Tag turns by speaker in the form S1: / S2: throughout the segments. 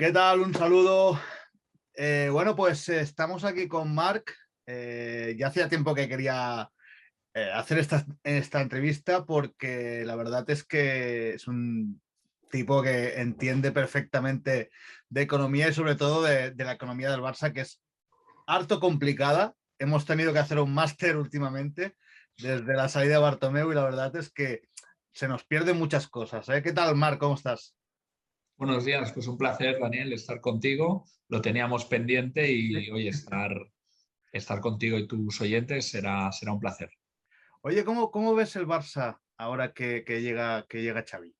S1: ¿Qué tal? Un saludo. Bueno, pues estamos aquí con Marc. Ya hacía tiempo que quería hacer esta entrevista porque la verdad es que es un tipo que entiende perfectamente de economía y sobre todo de la economía del Barça, que es harto complicada. Hemos tenido que hacer un máster últimamente desde la salida de Bartomeu y la verdad es que se nos pierden muchas cosas. ¿Qué tal, Marc? ¿Cómo estás?
S2: Buenos días, pues un placer, Daniel, estar contigo. Lo teníamos pendiente
S1: Sí.
S2: y hoy estar contigo y tus oyentes será un placer.
S1: Oye, ¿cómo ves el Barça ahora que llega Xavi?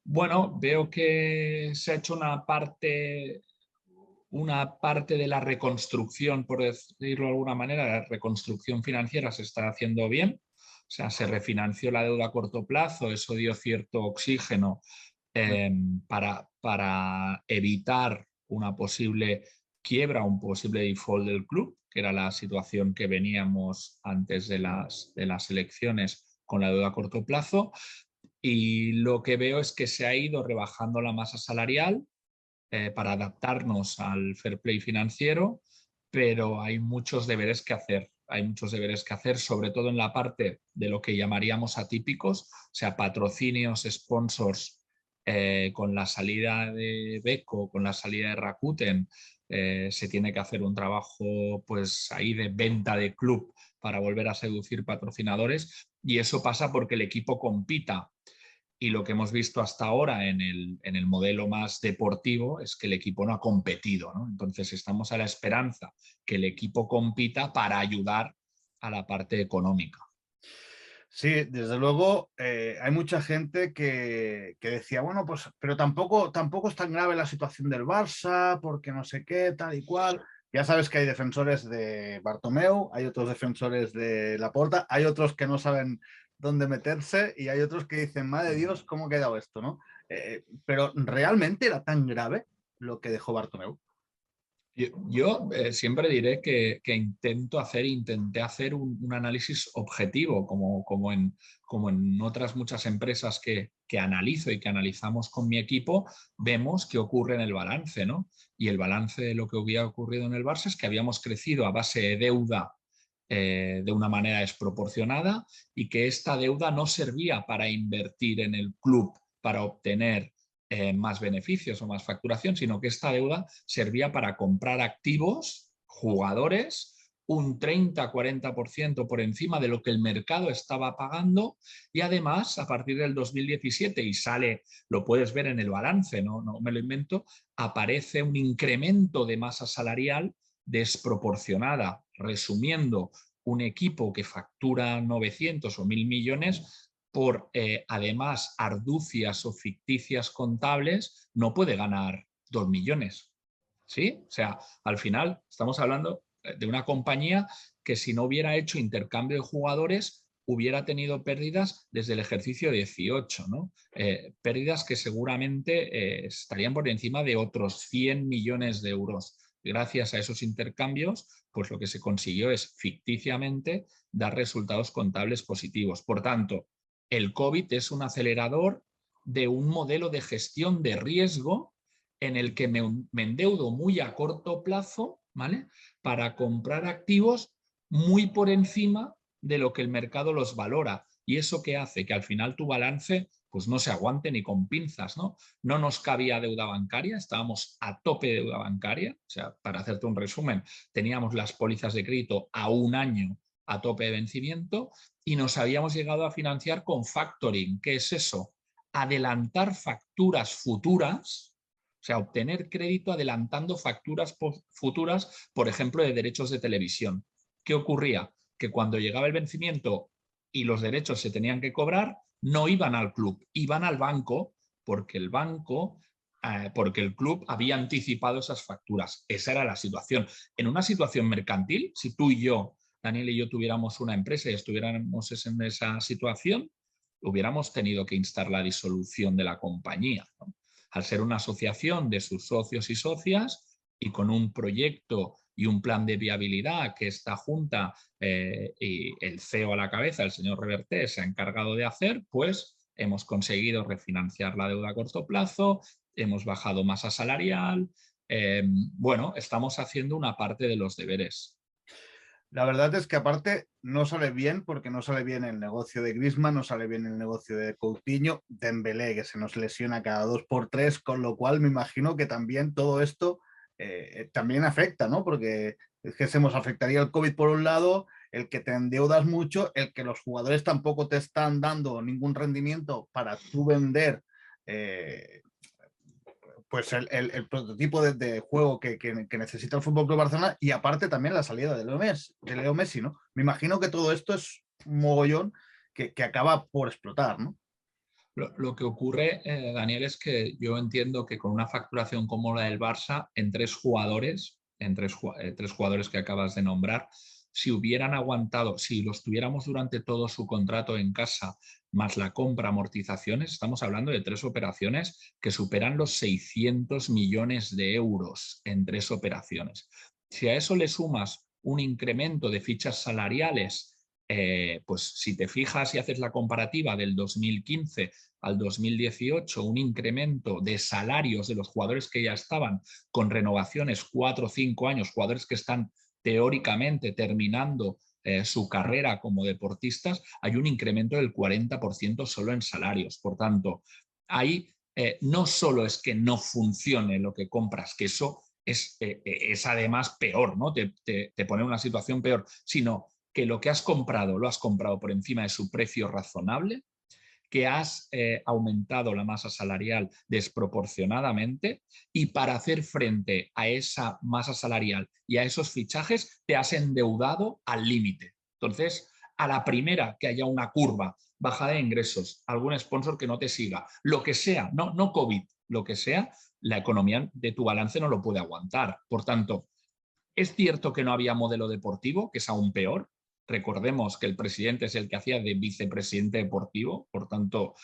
S2: Bueno, veo que se ha hecho una parte de la reconstrucción, por decirlo de alguna manera, la reconstrucción financiera se está haciendo bien. O sea, se refinanció la deuda a corto plazo, eso dio cierto oxígeno para evitar una posible quiebra, un posible default del club, que era la situación que veníamos antes de las elecciones con la deuda a corto plazo. Y lo que veo es que se ha ido rebajando la masa salarial para adaptarnos al fair play financiero, pero hay muchos deberes que hacer. Hay muchos deberes que hacer, sobre todo en la parte de lo que llamaríamos atípicos, o sea, patrocinios, sponsors, con la salida de Beko, con la salida de Rakuten, se tiene que hacer un trabajo pues ahí de venta de club para volver a seducir patrocinadores, y eso pasa porque el equipo compita. Y lo que hemos visto hasta ahora en el modelo más deportivo es que el equipo no ha competido, ¿no? Entonces estamos a la esperanza que el equipo compita para ayudar a la parte económica.
S1: Sí, desde luego hay mucha gente que decía, bueno, pues, pero tampoco es tan grave la situación del Barça, porque no sé qué, tal y cual. Ya sabes que hay defensores de Bartomeu, hay otros defensores de Laporta, hay otros que no saben dónde meterse y hay otros que dicen, madre Dios, ¿cómo ha quedado esto, no? Pero ¿realmente era tan grave lo que dejó Bartomeu?
S2: Yo siempre diré que intenté hacer un análisis objetivo, como en otras muchas empresas que analizo y que analizamos con mi equipo, vemos qué ocurre en el balance, ¿no? Y el balance de lo que hubiera ocurrido en el Barça es que habíamos crecido a base de deuda de una manera desproporcionada, y que esta deuda no servía para invertir en el club, para obtener más beneficios o más facturación, sino que esta deuda servía para comprar activos, jugadores, un 30-40% por encima de lo que el mercado estaba pagando. Y además, a partir del 2017, y lo puedes ver en el balance, no me lo invento, aparece un incremento de masa salarial desproporcionada. Resumiendo, un equipo que factura 900 o 1.000 millones por además arducias o ficticias contables no puede ganar 2 millones. ¿Sí? O sea, al final estamos hablando de una compañía que, si no hubiera hecho intercambio de jugadores, hubiera tenido pérdidas desde el ejercicio 18, ¿no? Pérdidas que seguramente estarían por encima de otros 100 millones de euros. Gracias a esos intercambios, pues lo que se consiguió es ficticiamente dar resultados contables positivos. Por tanto, el COVID es un acelerador de un modelo de gestión de riesgo en el que me endeudo muy a corto plazo, ¿vale?, para comprar activos muy por encima de lo que el mercado los valora. ¿Y eso qué hace? Que al final tu balance pues no se aguante ni con pinzas, ¿no? No nos cabía deuda bancaria, estábamos a tope de deuda bancaria. O sea, para hacerte un resumen, teníamos las pólizas de crédito a un año a tope de vencimiento, y nos habíamos llegado a financiar con factoring. ¿Qué es eso? Adelantar facturas futuras, o sea, obtener crédito adelantando facturas futuras, por ejemplo, de derechos de televisión. ¿Qué ocurría? Que cuando llegaba el vencimiento y los derechos se tenían que cobrar, no iban al club, iban al banco, porque el club había anticipado esas facturas. Esa era la situación. En una situación mercantil, si tú y yo, Daniel y yo, tuviéramos una empresa y estuviéramos en esa situación, hubiéramos tenido que instar la disolución de la compañía, ¿no? Al ser una asociación de sus socios y socias, y con un proyecto y un plan de viabilidad que esta junta y el CEO a la cabeza, el señor Reverté, se ha encargado de hacer, pues hemos conseguido refinanciar la deuda a corto plazo, hemos bajado masa salarial, bueno, estamos haciendo una parte de los deberes.
S1: La verdad es que aparte no sale bien porque no sale bien el negocio de Griezmann, no sale bien el negocio de Coutinho, Dembélé que se nos lesiona cada 2 por 3, con lo cual me imagino que también todo esto también afecta, ¿no? Porque es que se nos afectaría el COVID por un lado, el que te endeudas mucho, el que los jugadores tampoco te están dando ningún rendimiento para tú vender eh, pues el prototipo de juego que necesita el Fútbol Club Barcelona, y aparte también la salida de Leo Messi, ¿no? Me imagino que todo esto es un mogollón que acaba por explotar, ¿no?
S2: Lo que ocurre, Daniel, es que yo entiendo que con una facturación como la del Barça, en tres jugadores, tres jugadores que acabas de nombrar, si hubieran aguantado, si los tuviéramos durante todo su contrato en casa, más la compra, amortizaciones, estamos hablando de tres operaciones que superan los 600 millones de euros en tres operaciones. Si a eso le sumas un incremento de fichas salariales, pues si te fijas y haces la comparativa del 2015 al 2018, un incremento de salarios de los jugadores que ya estaban con renovaciones 4 o 5 años, jugadores que están teóricamente terminando su carrera como deportistas, hay un incremento del 40% solo en salarios. Por tanto, ahí no solo es que no funcione lo que compras, que eso es además peor, ¿no? Te pone en una situación peor, sino que lo que has comprado lo has comprado por encima de su precio razonable, que has aumentado la masa salarial desproporcionadamente, y para hacer frente a esa masa salarial y a esos fichajes te has endeudado al límite. Entonces, a la primera que haya una curva, bajada de ingresos, algún sponsor que no te siga, lo que sea, no COVID, lo que sea, la economía de tu balance no lo puede aguantar. Por tanto, es cierto que no había modelo deportivo, que es aún peor. Recordemos que el presidente es el que hacía de vicepresidente deportivo, por tanto,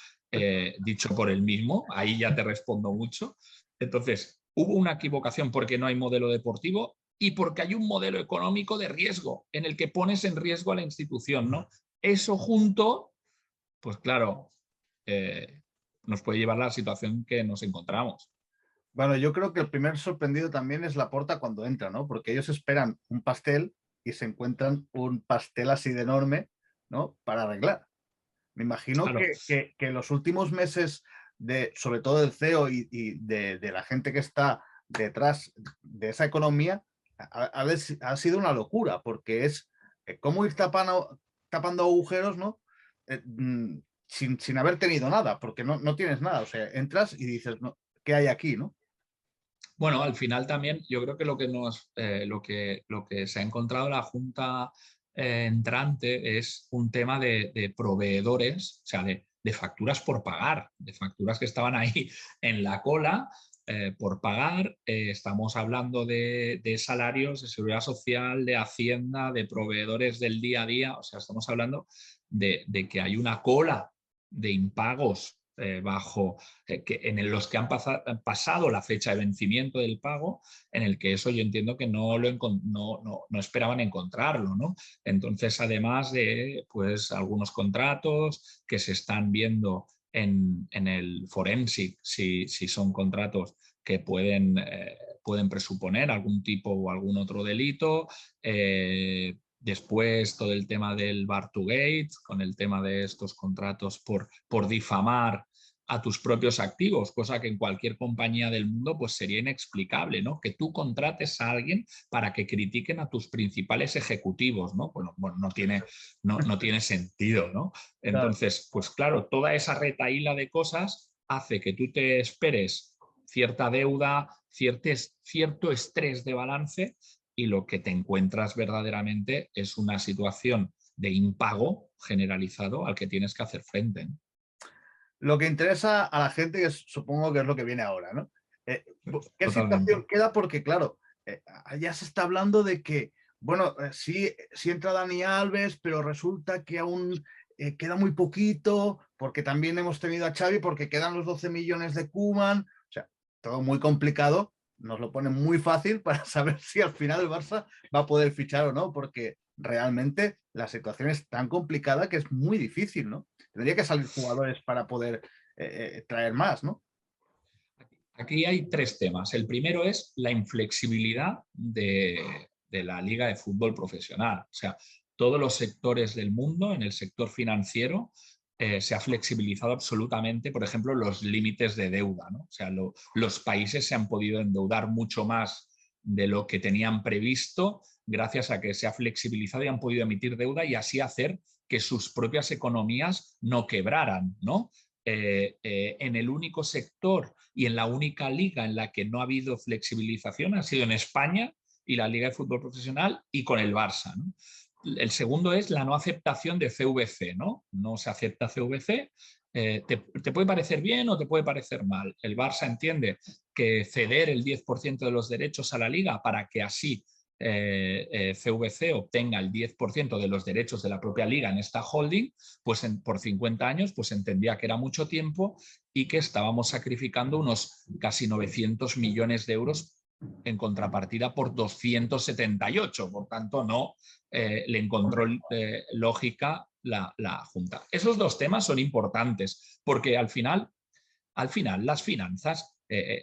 S2: dicho por él mismo, ahí ya te respondo mucho. Entonces, hubo una equivocación porque no hay modelo deportivo y porque hay un modelo económico de riesgo en el que pones en riesgo a la institución, ¿no? Eso junto, pues claro, nos puede llevar a la situación que nos encontramos.
S1: Bueno, yo creo que el primer sorprendido también es Laporta cuando entra, ¿no? Porque ellos esperan un pastel y se encuentran un pastel así de enorme, ¿no? Para arreglar. Me imagino
S2: Claro.
S1: que en los últimos meses, sobre todo del CEO y de la gente que está detrás de esa economía, ha sido una locura, porque es cómo ir tapando agujeros, ¿no? Sin haber tenido nada, porque no tienes nada. O sea, entras y dices, no, ¿qué hay aquí, no?
S2: Bueno, al final también yo creo que lo que se ha encontrado la Junta entrante es un tema de proveedores, o sea, de facturas por pagar, de facturas que estaban ahí en la cola por pagar. Estamos hablando de salarios, de seguridad social, de hacienda, de proveedores del día a día. O sea, estamos hablando de que hay una cola de impagos en los que han pasado la fecha de vencimiento del pago, en el que eso yo entiendo que no esperaban encontrarlo, ¿no? Entonces, además de pues, algunos contratos que se están viendo en el forensic, si son contratos que pueden presuponer algún tipo o algún otro delito. Después todo el tema del Bar to Gate, con el tema de estos contratos por difamar a tus propios activos, cosa que en cualquier compañía del mundo pues sería inexplicable, ¿no? Que tú contrates a alguien para que critiquen a tus principales ejecutivos, ¿no? Bueno, no tiene sentido, ¿no?
S1: Claro.
S2: Entonces, pues claro, toda esa retahíla de cosas hace que tú te esperes cierta deuda, cierto estrés de balance, y lo que te encuentras verdaderamente es una situación de impago generalizado al que tienes que hacer frente, ¿no?
S1: Lo que interesa a la gente, que supongo que es lo que viene ahora, ¿no? ¿Qué situación
S2: Totalmente.
S1: queda? Porque, claro, ya se está hablando de que, bueno, sí entra Dani Alves, pero resulta que aún queda muy poquito, porque también hemos tenido a Xavi, porque quedan los 12 millones de Koeman. O sea, todo muy complicado. Nos lo pone muy fácil para saber si al final el Barça va a poder fichar o no, porque realmente la situación es tan complicada que es muy difícil, ¿no? Tendría que salir jugadores para poder traer más, ¿no?
S2: Aquí hay tres temas. El primero es la inflexibilidad de la Liga de Fútbol Profesional. O sea, todos los sectores del mundo, en el sector financiero, se ha flexibilizado absolutamente, por ejemplo, los límites de deuda, ¿no? O sea, los países se han podido endeudar mucho más de lo que tenían previsto gracias a que se ha flexibilizado y han podido emitir deuda y así hacer que sus propias economías no quebraran, ¿no? En el único sector y en la única liga en la que no ha habido flexibilización ha sido en España y la Liga de Fútbol Profesional y con el Barça, ¿no? El segundo es la no aceptación de CVC, ¿no? No se acepta CVC. Te puede parecer bien o te puede parecer mal. El Barça entiende que ceder el 10% de los derechos a la liga para que así CVC obtenga el 10% de los derechos de la propia liga en esta holding, pues por 50 años pues entendía que era mucho tiempo y que estábamos sacrificando unos casi 900 millones de euros en contrapartida por 278. Por tanto, no le encontró lógica la Junta. Esos dos temas son importantes porque al final las finanzas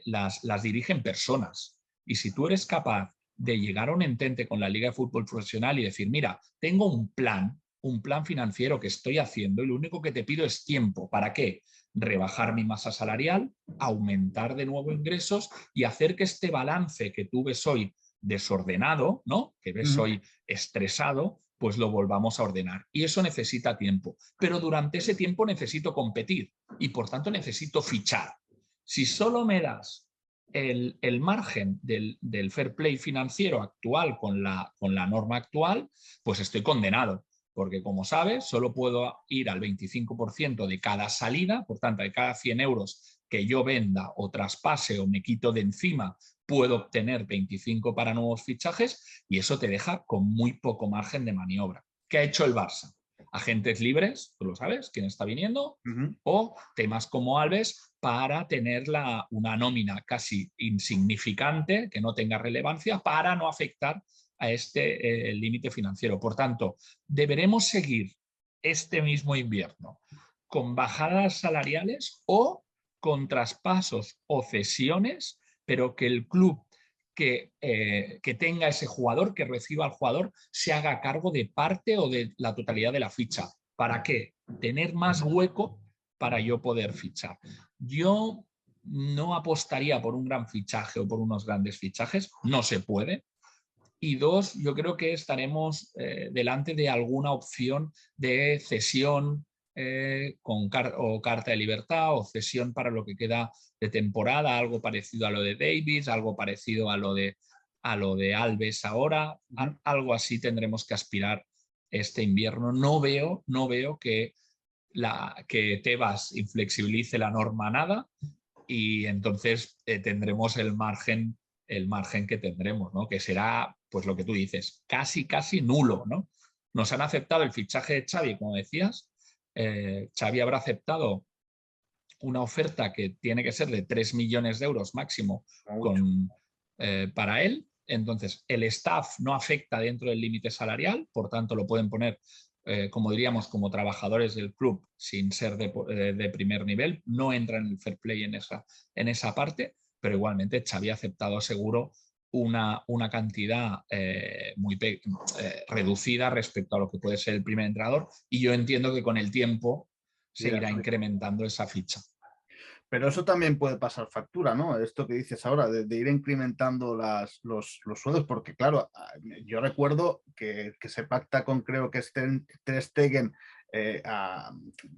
S2: las dirigen personas. Y si tú eres capaz de llegar a un entente con la Liga de Fútbol Profesional y decir, mira, tengo un plan financiero que estoy haciendo y lo único que te pido es tiempo. ¿Para qué? Rebajar mi masa salarial, aumentar de nuevo ingresos y hacer que este balance que tú ves hoy desordenado, ¿no? Que ves hoy estresado, pues lo volvamos a ordenar. Y eso necesita tiempo. Pero durante ese tiempo necesito competir y por tanto necesito fichar. Si solo me das el margen del fair play financiero actual con la norma actual, pues estoy condenado. Porque como sabes, solo puedo ir al 25% de cada salida, por tanto, de cada 100 euros que yo venda o traspase o me quito de encima, puedo obtener 25 para nuevos fichajes y eso te deja con muy poco margen de maniobra. ¿Qué ha hecho el Barça? Agentes libres, tú lo sabes, quién está viniendo, o temas como Alves para tener una nómina casi insignificante, que no tenga relevancia, para no afectar a este límite financiero. Por tanto, deberemos seguir este mismo invierno con bajadas salariales o con traspasos o cesiones, pero que el club que tenga ese jugador, que reciba al jugador, se haga cargo de parte o de la totalidad de la ficha. ¿Para qué? Tener más hueco para yo poder fichar. Yo no apostaría por un gran fichaje o por unos grandes fichajes, no se puede. Y dos, yo creo que estaremos delante de alguna opción de cesión con carta de libertad o cesión para lo que queda de temporada, algo parecido a lo de Davis, algo parecido a lo de Alves ahora, algo así tendremos que aspirar este invierno. No veo que Tebas inflexibilice la norma nada y entonces tendremos el margen que tendremos, ¿no? Que será, pues lo que tú dices, casi nulo, ¿no? Nos han aceptado el fichaje de Xavi, como decías. Xavi habrá aceptado una oferta que tiene que ser de 3 millones de euros máximo para él. Entonces, el staff no afecta dentro del límite salarial, por tanto lo pueden poner, como diríamos, como trabajadores del club sin ser de primer nivel. No entra en el fair play en esa parte, pero igualmente Xavi ha aceptado seguro una cantidad muy reducida respecto a lo que puede ser el primer entrenador y yo entiendo que con el tiempo se irá incrementando esa ficha.
S1: Pero eso también puede pasar factura, ¿no? Esto que dices ahora, de ir incrementando los sueldos, porque claro, yo recuerdo que se pacta con, creo que es Ter Stegen,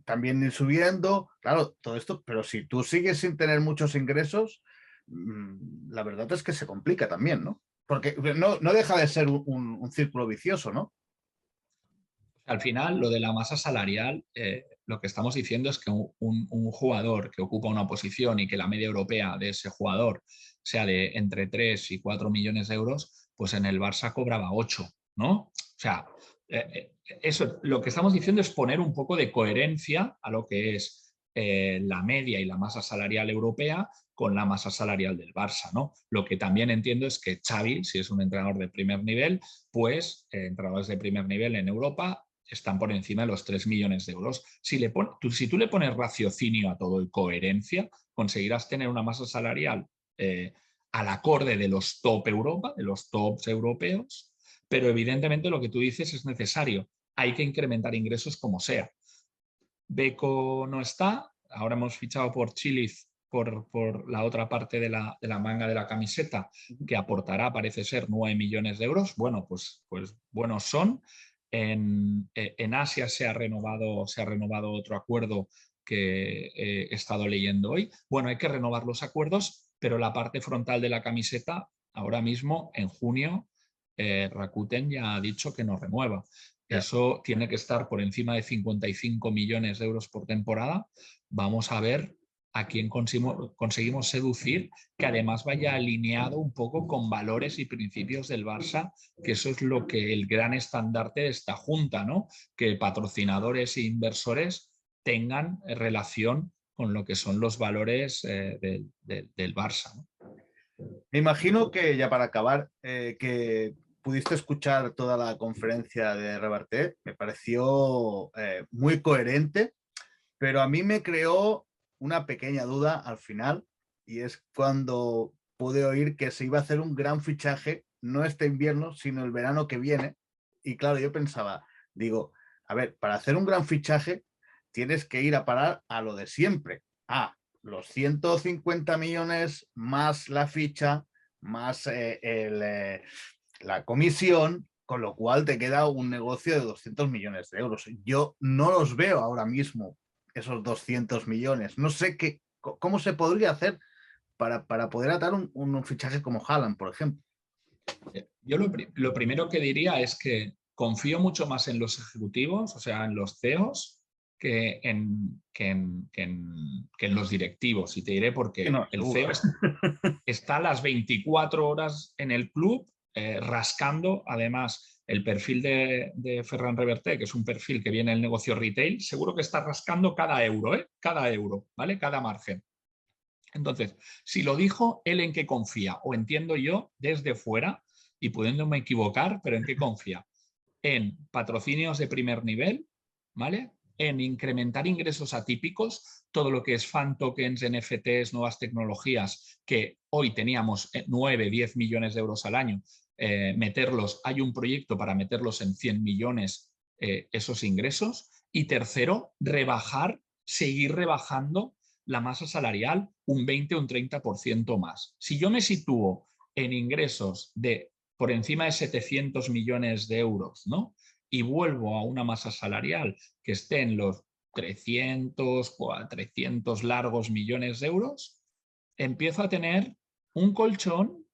S1: también ir subiendo, claro, todo esto, pero si tú sigues sin tener muchos ingresos, la verdad es que se complica también, ¿no? Porque no deja de ser un círculo vicioso, ¿no?
S2: Al final, lo de la masa salarial, lo que estamos diciendo es que un jugador que ocupa una posición y que la media europea de ese jugador sea de entre 3 y 4 millones de euros, pues en el Barça cobraba 8, ¿no? O sea, eso, lo que estamos diciendo es poner un poco de coherencia a lo que es la media y la masa salarial europea con la masa salarial del Barça, ¿no? Lo que también entiendo es que Xavi, si es un entrenador de primer nivel, pues entrenadores de primer nivel en Europa están por encima de los 3 millones de euros. Si tú le pones raciocinio a todo y coherencia, conseguirás tener una masa salarial al acorde de los top Europa, de los tops europeos, pero evidentemente lo que tú dices es necesario. Hay que incrementar ingresos como sea. Beko no está, ahora hemos fichado por Chiliz por la otra parte de la manga de la camiseta, que aportará, parece ser, 9 millones de euros. Bueno, pues buenos son. En Asia se ha renovado otro acuerdo que he estado leyendo hoy. Bueno, hay que renovar los acuerdos, pero la parte frontal de la camiseta, ahora mismo, en junio, Rakuten ya ha dicho que no renueva. Eso tiene que estar por encima de 55 millones de euros por temporada. Vamos a ver a quién conseguimos seducir, que además vaya alineado un poco con valores y principios del Barça, que eso es lo que el gran estandarte de esta junta, ¿no? Que patrocinadores e inversores tengan relación con lo que son los valores del Barça, ¿no?
S1: Me imagino que ya para acabar, que pudiste escuchar toda la conferencia de Reverter, me pareció muy coherente, pero a mí me creó una pequeña duda al final, y es cuando pude oír que se iba a hacer un gran fichaje, no este invierno, sino el verano que viene. Y claro, yo pensaba, digo, a ver, para hacer un gran fichaje tienes que ir a parar a lo de siempre, a los 150 millones más la ficha, más la comisión, con lo cual te queda un negocio de 200 millones de euros. Yo no los veo ahora mismo, esos 200 millones. No sé cómo se podría hacer para poder atar un fichaje como Haaland, por ejemplo.
S2: Yo lo primero que diría es que confío mucho más en los ejecutivos, o sea, en los CEOs, que en los directivos. Y te diré por qué.
S1: No,
S2: El CEO está a las 24 horas en el club, rascando. Además, el perfil de Ferran Reverter, que es un perfil que viene del negocio retail, seguro que está rascando cada euro, cada euro, ¿vale? Cada margen. Entonces, si lo dijo, ¿él en qué confía? O entiendo yo desde fuera, y pudiéndome equivocar, pero ¿en qué confía? En patrocinios de primer nivel, ¿vale? En incrementar ingresos atípicos, todo lo que es fan tokens, NFTs, nuevas tecnologías, que hoy teníamos 9, 10 millones de euros al año, meterlos, hay un proyecto para meterlos en 100 millones esos ingresos. Y tercero, seguir rebajando la masa salarial un 20 o un 30% más. Si yo me sitúo en ingresos de por encima de 700 millones de euros, ¿no? Y vuelvo a una masa salarial que esté en los 300 largos millones de euros, empiezo a tener un colchón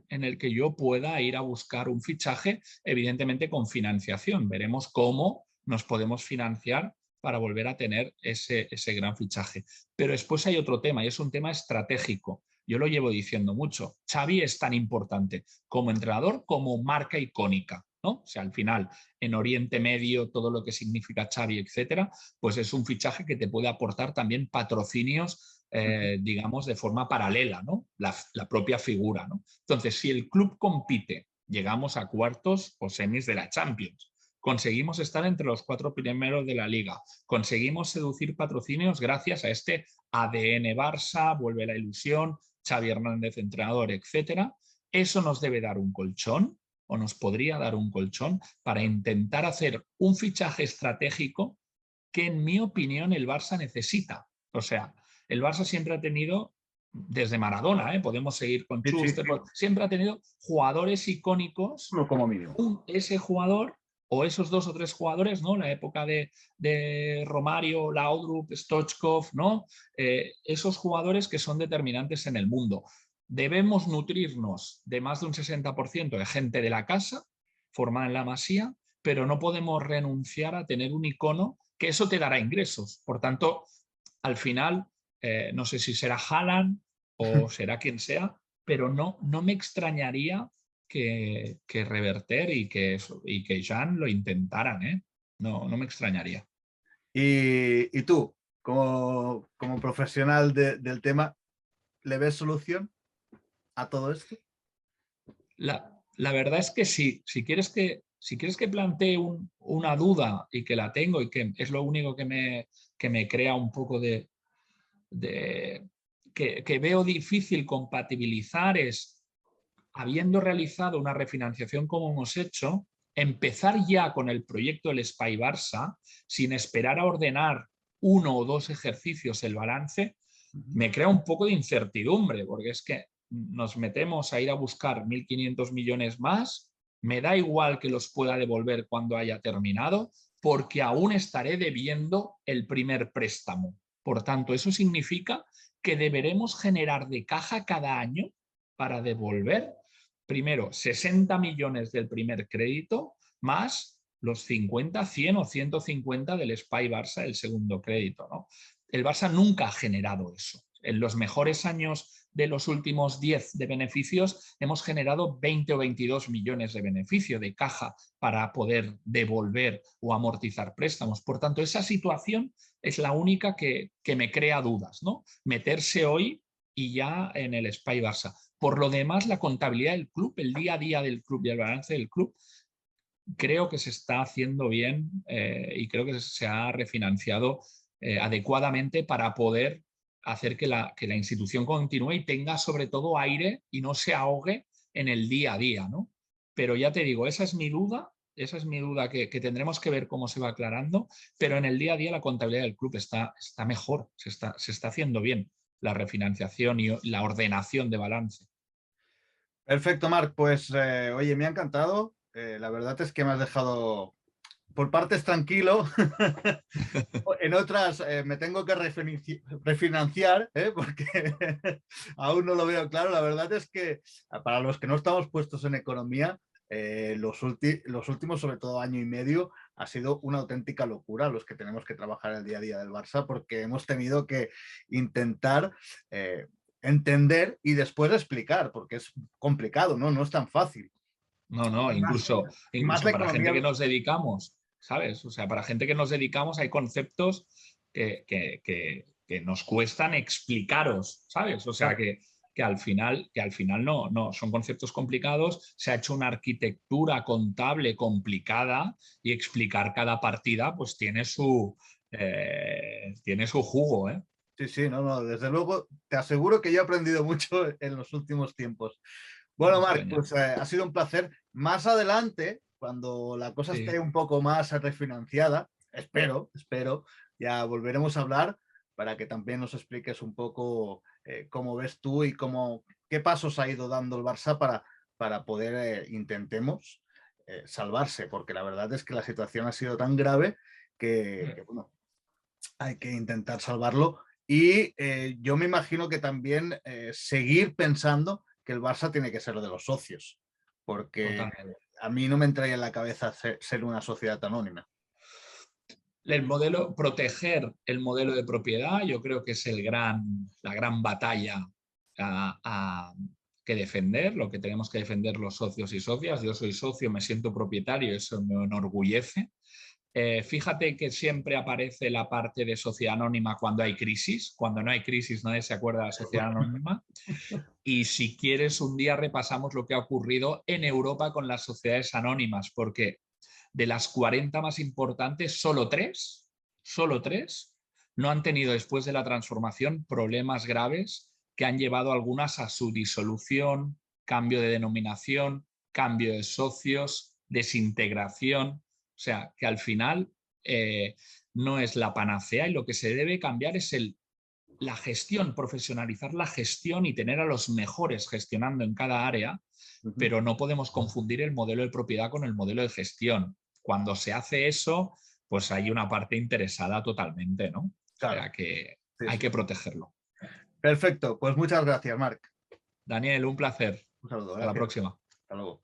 S2: en el que yo pueda ir a buscar un fichaje, evidentemente con financiación. Veremos cómo nos podemos financiar para volver a tener ese gran fichaje. Pero después hay otro tema, y es un tema estratégico. Yo lo llevo diciendo mucho. Xavi es tan importante como entrenador como marca icónica, ¿no? O sea, al final, en Oriente Medio, todo lo que significa Xavi, etcétera, pues es un fichaje que te puede aportar también patrocinios, digamos, de forma paralela, ¿no? La propia figura, ¿no? Entonces, si el club compite, llegamos a cuartos o semis de la Champions, conseguimos estar entre los 4 primeros de la liga, conseguimos seducir patrocinios gracias a este ADN Barça, vuelve la ilusión, Xavi Hernández entrenador, etcétera. Eso nos debe dar un colchón, o nos podría dar un colchón, para intentar hacer un fichaje estratégico que, en mi opinión, el Barça necesita. O sea, el Barça siempre ha tenido, desde Maradona, podemos seguir con Schuster, sí. Siempre ha tenido jugadores icónicos,
S1: no, como mínimo.
S2: Ese jugador o esos 2 o 3 jugadores, ¿no? La época de Romario, Laudrup, Stoichkov, ¿no? Esos jugadores que son determinantes en el mundo. Debemos nutrirnos de más de un 60% de gente de la casa, formada en la Masía, pero no podemos renunciar a tener un icono, que eso te dará ingresos. Por tanto, al final, no sé si será Haaland o será quien sea, pero no me extrañaría que Reverter y que Jan lo intentaran, ¿eh? No me extrañaría.
S1: Y tú, como profesional del tema, ¿le ves solución a todo esto?
S2: La verdad es que sí. Si quieres que Si quieres que plantee una duda y que la tengo y que es lo único que me crea un poco que veo difícil compatibilizar es, habiendo realizado una refinanciación como hemos hecho, empezar ya con el proyecto del SPY Barça sin esperar a ordenar 1 o 2 ejercicios el balance, me crea un poco de incertidumbre, porque es que nos metemos a ir a buscar 1.500 millones más, me da igual que los pueda devolver cuando haya terminado, porque aún estaré debiendo el primer préstamo. Por tanto, eso significa que deberemos generar de caja cada año para devolver primero 60 millones del primer crédito más los 50, 100 o 150 del SPY Barça, el segundo crédito, ¿no? El Barça nunca ha generado eso. En los mejores años de los últimos 10 de beneficios hemos generado 20 o 22 millones de beneficio de caja para poder devolver o amortizar préstamos. Por tanto, esa situación es la única que me crea dudas, ¿no? Meterse hoy y ya en el SPY Barça. Por lo demás, la contabilidad del club, el día a día del club y el balance del club, creo que se está haciendo bien y creo que se ha refinanciado adecuadamente para poder hacer que la institución continúe y tenga sobre todo aire y no se ahogue en el día a día, ¿no? Pero ya te digo, esa es mi duda que tendremos que ver cómo se va aclarando, pero en el día a día la contabilidad del club está mejor, se está haciendo bien la refinanciación y la ordenación de balance.
S1: Perfecto, Marc. Pues, oye, me ha encantado. La verdad es que me has dejado por partes tranquilo. En otras me tengo que refinanciar, porque aún no lo veo claro. La verdad es que para los que no estamos puestos en economía, los últimos, sobre todo año y medio, ha sido una auténtica locura los que tenemos que trabajar el día a día del Barça, porque hemos tenido que intentar entender y después explicar, porque es complicado, ¿no? No es tan fácil.
S2: No, incluso
S1: Más la
S2: para gente
S1: economía.
S2: que nos dedicamos, ¿sabes? O sea, para gente que nos dedicamos hay conceptos que nos cuestan explicaros, ¿sabes? O sea, que al final no, son conceptos complicados, se ha hecho una arquitectura contable complicada y explicar cada partida pues tiene su jugo, ¿eh?
S1: Sí, sí, no, desde luego te aseguro que yo he aprendido mucho en los últimos tiempos. Bueno,
S2: Es
S1: Marc,
S2: genial.
S1: pues ha sido un placer. Más adelante, cuando la cosa esté
S2: Sí.
S1: un poco más refinanciada, espero, ya volveremos a hablar para que también nos expliques un poco cómo ves tú y qué pasos ha ido dando el Barça para poder, intentemos, salvarse, porque la verdad es que la situación ha sido tan grave que bueno, hay que intentar salvarlo. Y yo me imagino que también seguir pensando que el Barça tiene que ser de los socios, porque
S2: Totalmente.
S1: a mí no me entraría en la cabeza ser una sociedad anónima.
S2: Proteger el modelo de propiedad, yo creo que es la gran batalla que defender, lo que tenemos que defender los socios y socias. Yo soy socio, me siento propietario, eso me enorgullece. Fíjate que siempre aparece la parte de sociedad anónima cuando hay crisis. Cuando no hay crisis nadie se acuerda de la sociedad anónima. Y si quieres, un día repasamos lo que ha ocurrido en Europa con las sociedades anónimas, porque de las 40 más importantes, solo tres no han tenido después de la transformación problemas graves que han llevado algunas a su disolución, cambio de denominación, cambio de socios, desintegración. O sea, que al final no es la panacea y lo que se debe cambiar es la gestión, profesionalizar la gestión y tener a los mejores gestionando en cada área, pero no podemos confundir el modelo de propiedad con el modelo de gestión. Cuando se hace eso, pues hay una parte interesada totalmente, ¿no? O
S1: Claro,
S2: sea que
S1: sí,
S2: hay
S1: sí.
S2: que protegerlo.
S1: Perfecto, pues muchas gracias, Marc.
S2: Daniel, un placer.
S1: Un saludo,
S2: Hasta la
S1: gracias.
S2: próxima.
S1: Hasta luego.